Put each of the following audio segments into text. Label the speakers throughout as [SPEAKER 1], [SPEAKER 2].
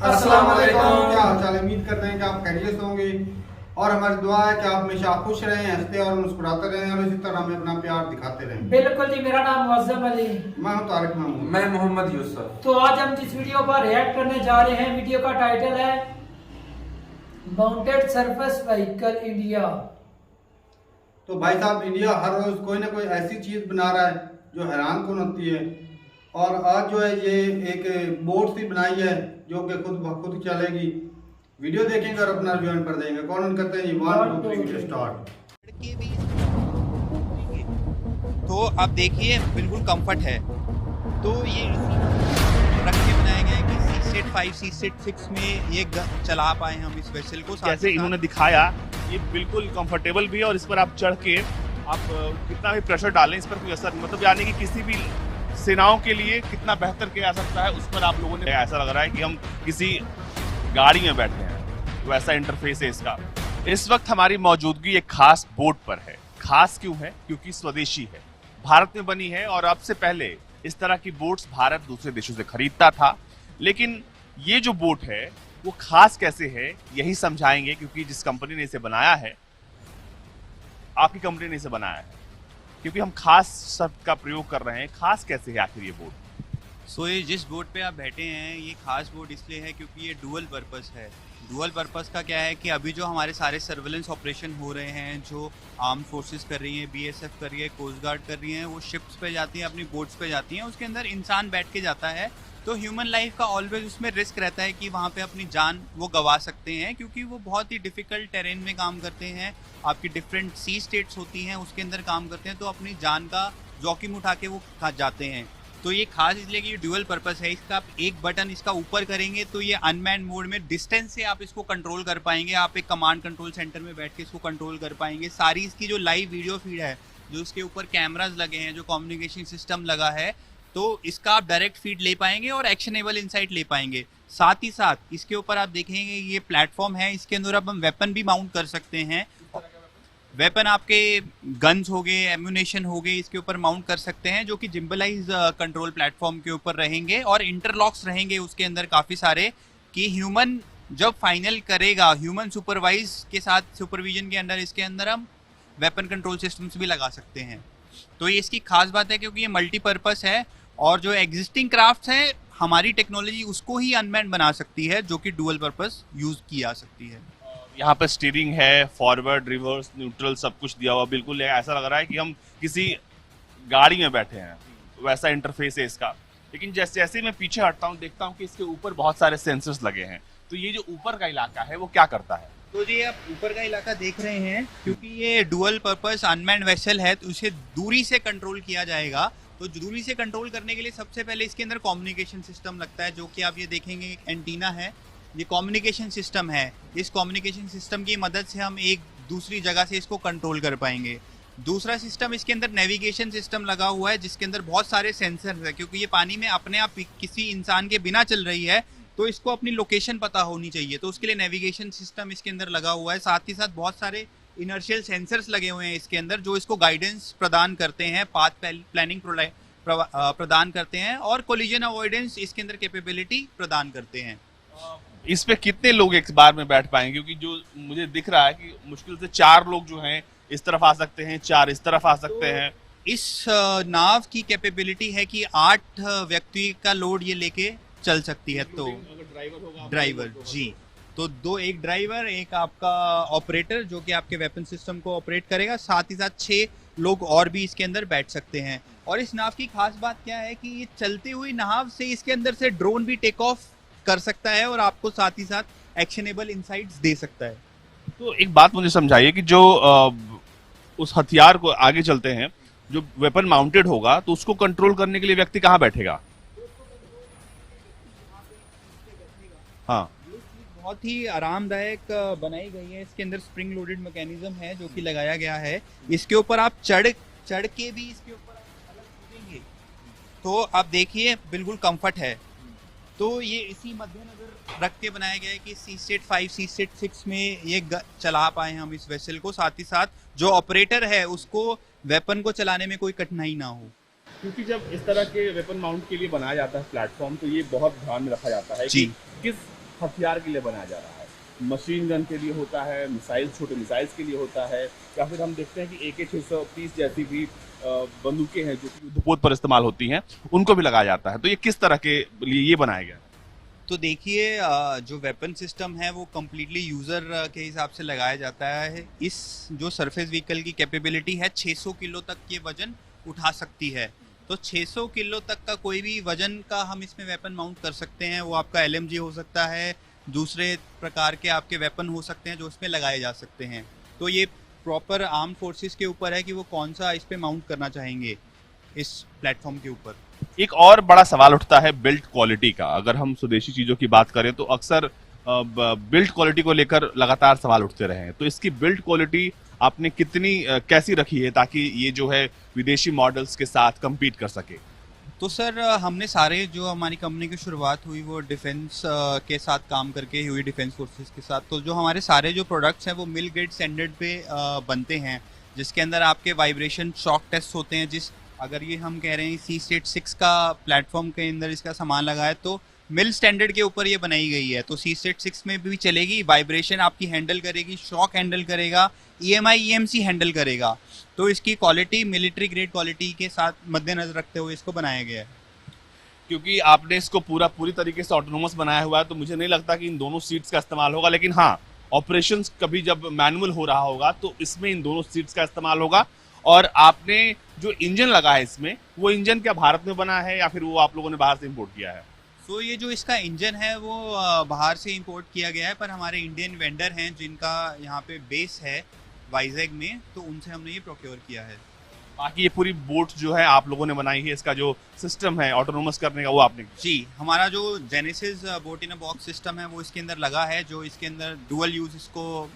[SPEAKER 1] अस्सलाम वालेकुम। क्या हाल चाल है? उम्मीद करते हैं कि आप खैरियत से होंगे और हमारी दुआ है कि आप हमेशा खुश रहें, हंसते और मुस्कुराते रहें और इसी तरह हमें अपना प्यार दिखाते रहें।
[SPEAKER 2] बिल्कुल जी, मेरा नाम मुअज्जम अली।
[SPEAKER 1] मैं हूं तारिक महमूद।
[SPEAKER 3] मैं मोहम्मद यूसुफ।
[SPEAKER 2] तो आज हम जिस वीडियो पर रिएक्ट करने जा रहे हैं, वीडियो का टाइटल है माउंटेड सरफेस व्हीकल इंडिया।
[SPEAKER 1] तो भाई साहब, इंडिया हर रोज कोई ना कोई ऐसी चीज बना रहा है जो हैरान कौन होती है। और आज जो है ये एक बोट सी बनाई है जो कि खुद ब खुद चलेगी। वीडियो देखेंगे और अपना रिव्यू पर देंगे। कौन करते हैं जी? 1 2 3 स्टार्ट।
[SPEAKER 4] तो अब देखिए बिल्कुल कंफर्ट है। तो ये रख के बनाया गया है कि सी सेट 5 सी सेट 6 में ये चला पाए हम इस वेसल को।
[SPEAKER 5] जैसे इन्होंने दिखाया ये बिल्कुल कंफर्टेबल भी है और इस पर आप चढ़ के आप कितना भी प्रेशर डालें इस पर कोई असर, मतलब यानी कि किसी भी सेनाओं के लिए कितना बेहतर किया जा सकता है उस पर आप लोगों ने, ऐसा लग रहा है कि हम किसी गाड़ी में बैठे हैं, वैसा इंटरफेस है इसका। इस वक्त हमारी मौजूदगी एक खास बोट पर है। खास क्यों है? क्योंकि स्वदेशी है, भारत में बनी है और अब से पहले इस तरह की बोट्स भारत दूसरे देशों से खरीदता था। लेकिन ये जो बोट है वो खास कैसे है यही समझाएंगे, क्योंकि जिस कंपनी ने इसे बनाया है, आपकी कंपनी ने इसे बनाया है, क्योंकि हम खास शब्द का प्रयोग कर रहे हैं। खास कैसे है आखिर ये बोट?
[SPEAKER 4] सो ये जिस बोट पे आप बैठे हैं ये खास बोट इसलिए है क्योंकि ये डुअल पर्पस है। डुअल पर्पस का क्या है कि अभी जो हमारे सारे सर्वेलेंस ऑपरेशन हो रहे हैं, जो आर्म फोर्सेस कर रही हैं, बीएसएफ कर रही है, कोस्ट गार्ड कर रही हैं, वो शिप्स पे जाती हैं, अपनी बोट्स पे जाती हैं, उसके अंदर इंसान बैठ के जाता है। तो ह्यूमन लाइफ का ऑलवेज उसमें रिस्क रहता है कि वहाँ पे अपनी जान वो गंवा सकते हैं, क्योंकि वो बहुत ही डिफिकल्ट टेरेन में काम करते हैं। आपकी डिफरेंट सी स्टेट्स होती हैं उसके अंदर काम करते हैं, तो अपनी जान का जोखिम उठा के वो जाते हैं। तो ये खास इसलिए कि ये ड्यूअल पर्पस है। इसका आप एक बटन इसका ऊपर करेंगे तो ये अनमैन मोड में डिस्टेंस से आप इसको कंट्रोल कर पाएंगे। आप एक कमांड कंट्रोल सेंटर में बैठ के इसको कंट्रोल कर पाएंगे। सारी इसकी जो लाइव वीडियो फीड है, जो इसके ऊपर कैमराज लगे हैं, जो कम्युनिकेशन सिस्टम लगा है, तो इसका आप डायरेक्ट फीड ले पाएंगे और एक्शनेबल इनसाइट ले पाएंगे। साथ ही साथ इसके ऊपर आप देखेंगे ये प्लेटफॉर्म है, इसके अंदर अब हम वेपन भी माउंट कर सकते हैं। वेपन आपके गन्स हो गए, एम्यूनेशन हो गए, इसके ऊपर माउंट कर सकते हैं, जो कि जिम्बलाइज कंट्रोल प्लेटफॉर्म के ऊपर रहेंगे और इंटरलॉक्स रहेंगे उसके अंदर काफ़ी सारे, कि ह्यूमन जब फाइनल करेगा, ह्यूमन सुपरवाइज के साथ सुपरविजन के अंदर इसके अंदर हम वेपन कंट्रोल सिस्टम्स भी लगा सकते हैं। तो ये इसकी खास बात है क्योंकि ये मल्टीपर्पस है और जो एग्जिस्टिंग क्राफ्ट है हमारी टेक्नोलॉजी उसको ही अनमैन बना सकती है, जो कि डुअल पर्पस यूज की जा सकती है।
[SPEAKER 5] यहाँ पर स्टीयरिंग है, फॉरवर्ड, रिवर्स, न्यूट्रल सब कुछ दिया हुआ। बिल्कुल ऐसा लग रहा है कि हम किसी गाड़ी में बैठे हैं, वैसा इंटरफेस है इसका। लेकिन जैसे जैसे मैं पीछे हटता हूँ देखता हूँ कि इसके ऊपर बहुत सारे सेंसर्स लगे हैं। तो ये जो ऊपर का इलाका है वो क्या करता है?
[SPEAKER 4] तो जी आप ऊपर का इलाका देख रहे हैं, क्योंकि ये डुअल पर्पस अनमैन्ड वेसल है तो उसे दूरी से कंट्रोल किया जाएगा। तो दूरी से कंट्रोल करने के लिए सबसे पहले इसके अंदर कम्युनिकेशन सिस्टम लगता है, जो कि आप ये देखेंगे एक एंटीना है, ये कम्युनिकेशन सिस्टम है। इस कम्युनिकेशन सिस्टम की मदद से हम एक दूसरी जगह से इसको कंट्रोल कर पाएंगे। दूसरा सिस्टम, इसके अंदर नेविगेशन सिस्टम लगा हुआ है, जिसके अंदर बहुत सारे सेंसर है, क्योंकि ये पानी में अपने आप किसी इंसान के बिना चल रही है तो इसको अपनी लोकेशन पता होनी चाहिए, तो उसके लिए नेविगेशन सिस्टम इसके अंदर लगा हुआ है। साथ ही साथ बहुत सारे इनर्शियल सेंसर्स लगे हुए हैं इसके अंदर, जो इसको गाइडेंस प्रदान करते हैं, पाथ प्लानिंग प्रदान करते हैं और कोलिजन अवॉइडेंस इसके अंदर कैपेबिलिटी प्रदान करते हैं।
[SPEAKER 5] इस पे कितने लोग एक बार में बैठ पाएंगे? क्योंकि जो मुझे दिख रहा है कि मुश्किल से 4 लोग जो हैं इस तरफ आ सकते हैं, 4 इस तरफ आ सकते हैं।
[SPEAKER 4] इस नाव की कैपेबिलिटी है कि 8 व्यक्ति का लोड ये लेके चल सकती है। तो ड्राइवर जी, तो एक ड्राइवर, एक आपका ऑपरेटर जो कि आपके वेपन सिस्टम को ऑपरेट करेगा, साथ ही साथ 6 लोग और भी इसके अंदर बैठ सकते हैं। और इस नाव की खास बात क्या है कि ये चलती हुई नाव से इसके अंदर से ड्रोन भी टेक ऑफ कर सकता है और आपको साथ ही साथ एक्शनेबल इनसाइट्स दे सकता है।
[SPEAKER 5] तो एक बात मुझे समझाइए कि जो उस हथियार को आगे चलते हैं, जो वेपन माउंटेड होगा, तो उसको कंट्रोल करने के लिए व्यक्ति कहाँ बैठेगा? हाँ,
[SPEAKER 4] बहुत ही आरामदायक बनाई गई है। इसके अंदर स्प्रिंग लोडेड मैकेनिज्म है जो कि लगाया गया है। इसके ऊपर आप चढ़ के भी इसके ऊपर अलग कूदेंगे तो आप देखिए बिल्कुल कंफर्ट है। तो ये इसी मद्देनजर रख के बनाया गया है कि सी सेट 5 सी सेट 6 में ये चला पाए हम इस वेसल को। साथ ही साथ जो ऑपरेटर है उसको वेपन को चलाने में कोई कठिनाई ना हो।
[SPEAKER 5] क्योंकि जब इस तरह के वेपन माउंट के लिए बनाया जाता है प्लेटफॉर्म, तो ये बहुत ध्यान में रखा जाता है
[SPEAKER 4] जी।
[SPEAKER 5] कि किस हथियार के लिए बनाया जा रहा है। मशीन गन के लिए होता है, मिसाइल्स, छोटे मिसाइल्स के लिए होता है, या फिर हम देखते हैं कि AK-630 जैसी भी बंदूकें हैं जो कि युद्धपोत पर इस्तेमाल होती हैं, उनको भी लगाया जाता है। तो ये किस तरह के लिए ये बनाया गया है?
[SPEAKER 4] तो देखिए जो वेपन सिस्टम है वो कम्प्लीटली यूज़र के हिसाब से लगाया जाता है। इस जो सरफेस व्हीकल की कैपेबिलिटी है 600 किलो तक ये वजन उठा सकती है। तो 600 किलो तक का कोई भी वजन का हम इसमें वेपन माउंट कर सकते हैं। वो आपका LMG हो सकता है, दूसरे प्रकार के आपके वेपन हो सकते हैं जो इसमें लगाए जा सकते हैं। तो ये प्रॉपर आर्म्ड फोर्सेस के ऊपर है कि वो कौन सा इस पे माउंट करना चाहेंगे इस प्लेटफॉर्म के ऊपर।
[SPEAKER 5] एक और बड़ा सवाल उठता है बिल्ड क्वालिटी का। अगर हम स्वदेशी चीजों की बात करें तो अक्सर बिल्ड क्वालिटी को लेकर लगातार सवाल उठते रहे हैं। तो इसकी बिल्ड क्वालिटी आपने कितनी कैसी रखी है ताकि ये जो है विदेशी मॉडल्स के साथ compete कर सके?
[SPEAKER 4] तो सर हमने सारे जो हमारी कंपनी की शुरुआत हुई वो डिफेंस के साथ काम करके ही हुई, डिफेंस फोर्सेस के साथ। तो जो हमारे सारे जो प्रोडक्ट्स हैं वो मिल ग्रेड स्टैंडर्ड पे बनते हैं, जिसके अंदर आपके वाइब्रेशन शॉक टेस्ट होते हैं। अगर ये हम कह रहे हैं सी स्टेट 6 का प्लेटफॉर्म के अंदर इसका सामान लगा है तो मिल स्टैंडर्ड के ऊपर ये बनाई गई है। तो सी स्टेट 6 में भी चलेगी, वाइब्रेशन आपकी हैंडल करेगी, शॉक हैंडल करेगा, EMI EMC हैंडल करेगा। तो इसकी क्वालिटी मिलिट्री ग्रेड क्वालिटी के साथ मद्देनजर रखते हुए इसको बनाया गया है।
[SPEAKER 5] क्योंकि आपने इसको पूरी तरीके से ऑटोनोमस बनाया हुआ है तो मुझे नहीं लगता कि इन दोनों सीट्स का इस्तेमाल होगा। लेकिन हाँ, ऑपरेशंस कभी जब मैनुअल हो रहा होगा तो इसमें इन दोनों सीट्स का इस्तेमाल होगा। और आपने जो इंजन लगा है इसमें, वो इंजन क्या भारत में बना है या फिर वो आप लोगों ने बाहर से इंपोर्ट किया है?
[SPEAKER 4] तो ये जो इसका इंजन है वो बाहर से इंपोर्ट किया गया है, पर हमारे इंडियन वेंडर हैं जिनका यहाँ पे बेस है वाइजैग में, तो उनसे हमने ये प्रोक्योर किया है।
[SPEAKER 5] बाकी ये पूरी बोट जो है आप लोगों ने बनाई है, इसका जो सिस्टम है ऑटोनोमस करने का वो आपने किया?
[SPEAKER 4] जी, हमारा जो genesis boat in a box system है वो इसके अंदर लगा है, जो इसके अंदर डुअल यूज इसको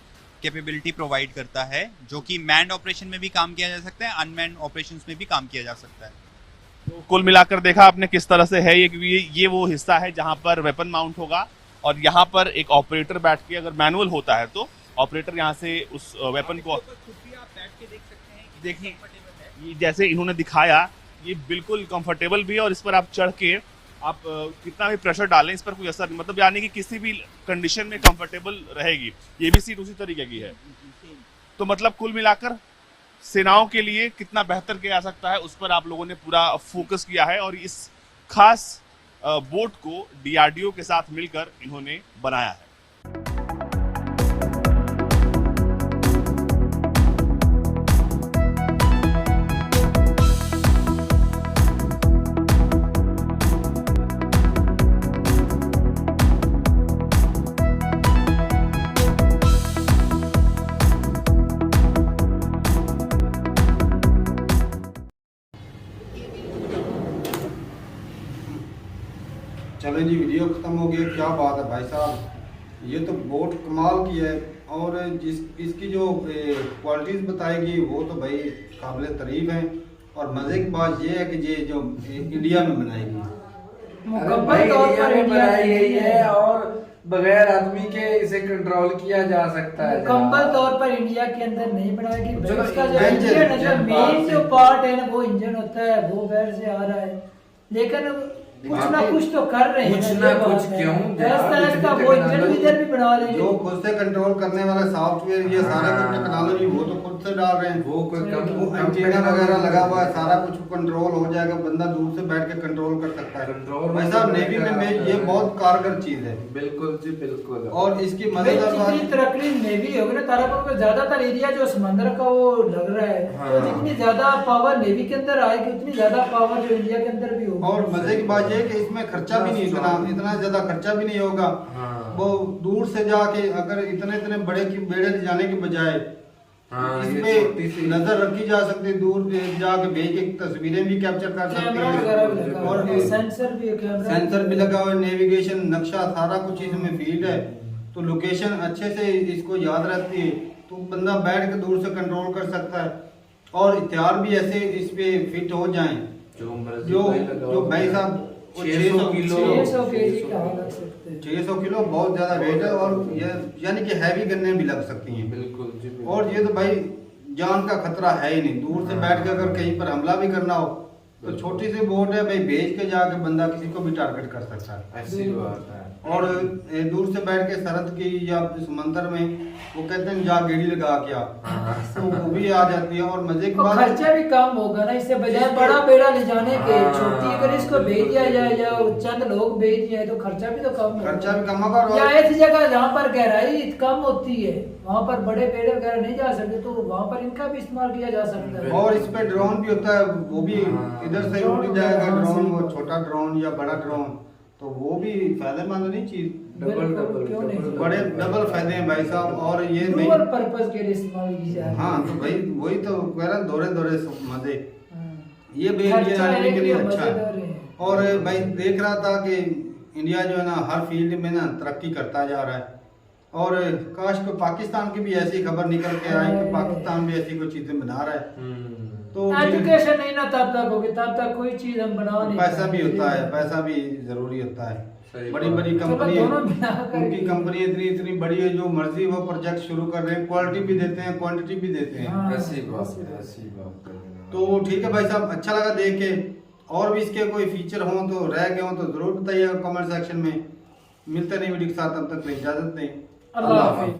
[SPEAKER 4] कैपेबिलिटी प्रोवाइड करता है, जो कि मैन्ड ऑपरेशन में भी काम किया जा सकता है, अनमैन्ड ऑपरेशंस में भी काम किया जा सकता है।
[SPEAKER 5] तो कुल मिलाकर देखा आपने किस तरह से है ये वो हिस्सा है जहां पर वेपन माउंट होगा और यहाँ पर एक ऑपरेटर बैठ के, अगर मैनुअल होता है तो ऑपरेटर यहाँ से उस वेपन को देखिए, ये जैसे इन्होंने दिखाया ये बिल्कुल कंफर्टेबल भी है और इस पर आप चढ़ के आप कितना भी प्रेशर डालें इस पर कोई असर नहीं, मतलब यानी कि किसी भी कंडीशन में कंफर्टेबल रहेगी। ये भी सीट उसी तरीके की है। तो मतलब कुल मिलाकर सेनाओं के लिए कितना बेहतर किया जा सकता है उस पर आप लोगों ने पूरा फोकस किया है और इस खास बोट को DRDO के साथ मिलकर इन्होंने बनाया है।
[SPEAKER 1] चलो जी, वीडियो ख़त्म हो गई। क्या बात है भाई साहब, ये तो बोट कमाल की है और इसकी जो क्वालिटीज़ बताएगी वो तो भाई काबिल तारीफ है। और मज़े की बात ये है कि ये जो इंडिया में बनाएगी,
[SPEAKER 2] मुकम्मल तौर पर
[SPEAKER 3] बनाई गई है और बगैर आदमी के इसे कंट्रोल किया जा सकता है।
[SPEAKER 2] मुकम्मल तौर पर इंडिया के अंदर नहीं बनाएगी।
[SPEAKER 3] चलो,
[SPEAKER 2] उसका जो
[SPEAKER 1] इंजन
[SPEAKER 2] इंजन है, जो
[SPEAKER 3] इंजन
[SPEAKER 2] मेन जो
[SPEAKER 3] से-
[SPEAKER 2] पार्ट है ना वो इंजन होता है, वो बाहर से आ रहा है। लेकिन कुछ ना कुछ तो कर रहे हैं,
[SPEAKER 3] कुछ
[SPEAKER 2] ये
[SPEAKER 3] ना
[SPEAKER 2] बात
[SPEAKER 3] कुछ
[SPEAKER 2] है।
[SPEAKER 3] क्यों?
[SPEAKER 2] ऐसा वो इंजन भी इधर भी बना लेंगे।
[SPEAKER 1] जो खुद से कंट्रोल करने वाला सॉफ्टवेयर, ये सारा कुछ टेक्नोलॉजी वो तो खुद से डाल रहे हैं।
[SPEAKER 3] वो कोई
[SPEAKER 1] वो एंटीना वगैरह लगा हुआ है, सारा कुछ कंट्रोल हो जाएगा, बंदा दूर से बैठ के कंट्रोल कर सकता है।
[SPEAKER 3] कंट्रोल
[SPEAKER 1] भाई साहब, नेवी में ये बहुत कारगर चीज है।
[SPEAKER 3] बिल्कुल जी, बिल्कुल।
[SPEAKER 1] और इसकी
[SPEAKER 2] भाई
[SPEAKER 1] मजेदार
[SPEAKER 2] जितनी
[SPEAKER 1] बात,
[SPEAKER 2] तरक्की नेवी होगी ना, तारापुर का ज्यादातर एरिया जो समंदर का वो लग रहा है,
[SPEAKER 3] हाँ।
[SPEAKER 2] तो जितनी ज्यादा पावर नेवी के अंदर आएगी उतनी ज्यादा पावर जो इंडिया के अंदर भी होगी।
[SPEAKER 1] और मजे की बात ये है कि इसमें खर्चा भी नहीं, इतना ज्यादा खर्चा भी नहीं होगा।
[SPEAKER 3] हाँ।
[SPEAKER 1] वो दूर से जाके अगर इतने बड़े की बेड़े जाने के बजाय
[SPEAKER 3] हाँ, ये
[SPEAKER 1] इसमें
[SPEAKER 3] छोटी सी-
[SPEAKER 1] नजर रखी जा सकती है, दूर जाके भेज के तस्वीरें भी कैप्चर कर सकते
[SPEAKER 2] कैमरा वगैरह भी
[SPEAKER 1] हैं।
[SPEAKER 2] लगा
[SPEAKER 1] और
[SPEAKER 2] हुआ है, सेंसर भी है, कैमरा
[SPEAKER 1] सेंसर भी लगा हुआ है, नेविगेशन नक्शा सारा कुछ इसमें फीड है, तो लोकेशन अच्छे से इसको याद रहती है, तो बंदा बैठ के दूर से कंट्रोल कर सकता है। और हथियार भी ऐसे इस पे फिट हो जाएं
[SPEAKER 3] जो मर्जी
[SPEAKER 1] जो
[SPEAKER 3] कोई लगाओ।
[SPEAKER 1] जो भाई साहब
[SPEAKER 3] 600 किलो
[SPEAKER 2] 600 केजी का लग सकते हैं।
[SPEAKER 1] 600 किलो बहुत ज्यादा वेट है और ये यानी कि हैवी गन्ने भी लग सकती हैं।
[SPEAKER 3] बिल्कुल जी, बिल्कुल।
[SPEAKER 1] और ये तो भाई जान का खतरा है ही नहीं, दूर से बैठ के अगर कहीं पर हमला भी करना हो तो छोटी सी बोट है भाई, भेज के जाके बंदा किसी को भी टारगेट कर सकता है।
[SPEAKER 3] ऐसी बात है।
[SPEAKER 1] और दूर से बैठ के सरहद की या समंदर में वो कहते हैं जा गेड़ी लगा के आ, तो वो भी आ जाती है। और मजे की
[SPEAKER 2] और
[SPEAKER 1] बात
[SPEAKER 2] खर्चा भी कम होगा ना, इससे बजाय बड़ा बेड़ा ले जाने के छोटी अगर इसको भेज दिया जाए या चंद लोग भेज दिए तो खर्चा भी तो कम होगा।
[SPEAKER 1] खर्चा भी कम होगा।
[SPEAKER 2] या ऐसी जगह जहाँ पर गहराई कम होती है वहाँ पर बड़े पेड़ वगैरह नहीं जा सकते तो वहाँ पर इनका भी इस्तेमाल किया जा सकता है।
[SPEAKER 1] और इस पे ड्रोन भी होता है, वो भी इधर से उड़ जाएगा ड्रोन, वो छोटा ड्रोन या बड़ा ड्रोन, तो वो भी फायदेमंद नहीं चीज, बड़े डबल फायदे हैं भाई साहब। और ये
[SPEAKER 2] डुअल पर्पस के लिए इस्तेमाल की जाए।
[SPEAKER 1] हाँ तो भाई वही तो कह रहा दौरे दौरे मजे, ये
[SPEAKER 2] खर्चा
[SPEAKER 1] आदमी के लिए
[SPEAKER 2] है कि
[SPEAKER 1] अच्छा है।
[SPEAKER 2] मजेदार है।
[SPEAKER 1] और भाई देख रहा था कि इंडिया जो है ना हर फील्ड में ना तरक्की करता जा रहा है, और काश को पाकिस्तान की भी ऐसी खबर निकल के आई कि पाकिस्तान भी ऐसी कोई चीजें बना रहा है। तो
[SPEAKER 2] एजुकेशन नहीं ना तब तक होगी, तब तक कोई चीज हम बना नहीं
[SPEAKER 1] पैसा भी
[SPEAKER 2] पाएंगे।
[SPEAKER 1] होता है, पैसा भी जरूरी होता है।
[SPEAKER 3] सही
[SPEAKER 1] बड़ी
[SPEAKER 3] बात।
[SPEAKER 1] बड़ी
[SPEAKER 2] चलो
[SPEAKER 1] कंपनी
[SPEAKER 2] दोनों बिना करके।
[SPEAKER 1] उनकी कंपनी इतनी बड़ी है, जो मर्जी वो प्रोजेक्ट शुरू कर रहे हैं, क्वालिटी भी देते हैं क्वांटिटी भी देते हैं।
[SPEAKER 2] हाँ,
[SPEAKER 3] ऐसी बात है।
[SPEAKER 1] तो ठीक है भाई साहब, अच्छा लगा देख के। और भी इसके कोई फीचर हों तो रह गए हों तो जरूर बताइएगा कमेंट सेक्शन में। मिलते नहीं वीडियो के साथ, तब तक इजाजत दें।
[SPEAKER 2] अल्लाह हाफिज़।